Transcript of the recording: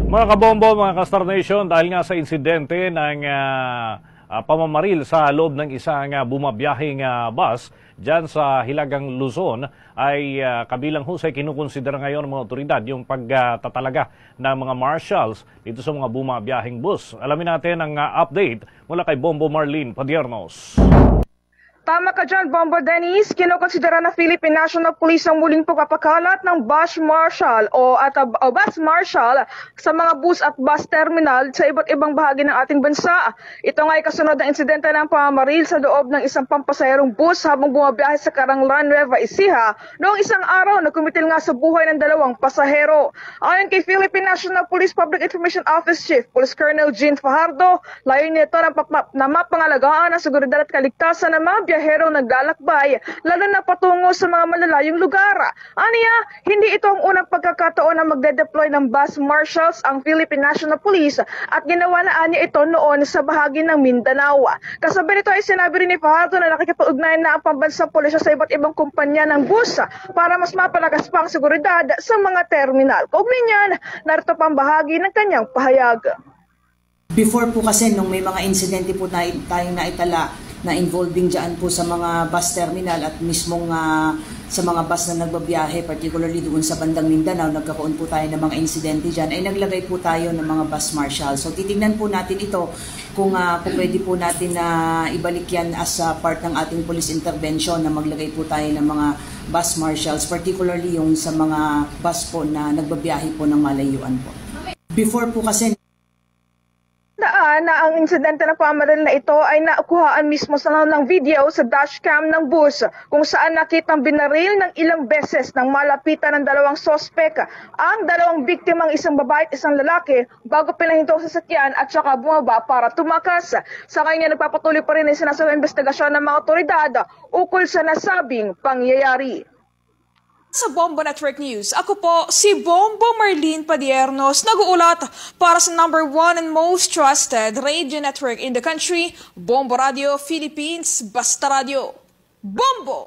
Mga kabombo, mga ka-Star Nation, dahil nga sa insidente ng pamamaril sa loob ng isang bumabiyahing bus dyan sa Hilagang Luzon, ay kabilang husay kinukonsidera ngayon ng mga otoridad yung pagtatalaga ng mga marshals dito sa mga bumabiyahing bus. Alamin natin ang update mula kay Bombo Marlene Padiernos. Tama ka dyan, Bombo Dennis. Kinokonsidera na Philippine National Police ang muling pagpapakalat ng bus marshal o bus marshal sa mga bus at bus terminal sa iba't ibang bahagi ng ating bansa. Ito nga ay kasunod ng insidente ng pamamaril sa loob ng isang pampasaherong bus habang bumabiyahe sa Caranglan, Nueva Ecija noong isang araw na kumitil nga sa buhay ng dalawang pasahero. Ayon kay Philippine National Police Public Information Office Chief Police Colonel Jean Fajardo, layunin nito na mapangalagaan ang seguridad at kaligtasan ng mga biyaherong naglalakbay, lalo na patungo sa mga malalayong lugar. Aniya, hindi ito ang unang pagkakataon na magde-deploy ng bus marshals ang Philippine National Police at ginawa na anya ito noon sa bahagi ng Mindanao. Kasabay nito ay sinabi rin ni Fajardo na nakikipag-ugnayan na ang pambansang pulisya sa iba't ibang kumpanya ng bus para mas mapalakas pa ang seguridad sa mga terminal. Kaugnay niyan, narito pang bahagi ng kanyang pahayag. Before po kasi nung may mga insidente po tayong naitala na involving dyan po sa mga bus terminal at mismong sa mga bus na nagbabiyahe, particularly doon sa bandang Mindanao, nagkakaroon po tayo ng mga insidente dyan, ay naglagay po tayo ng mga bus marshal. So titignan po natin ito kung pwede po natin na ibalik yan as part ng ating police intervention na maglagay po tayo ng mga bus marshals, particularly yung sa mga bus po na nagbabiyahe po ng malayuan po. Before po kasi na ang insidente ng pamamaril na ito ay nakuhaan mismo sa ng video sa dashcam ng bus kung saan nakitang binaril ng ilang beses ng malapitan ng dalawang sospek ang dalawang biktimang isang babae at isang lalaki bago pinahinto sa sasakyan at saka bumaba para tumakas. Sa kanya nagpapatuloy pa rin ang sinasabing investigasyon ng mga otoridad ukol sa nasabing pangyayari. Sa Bombo Network News, ako po si Bombo Marlene Padiernos, nag-uulat para sa #1 and most trusted radio network in the country, Bombo Radio Philippines, Basta Radio. Bombo!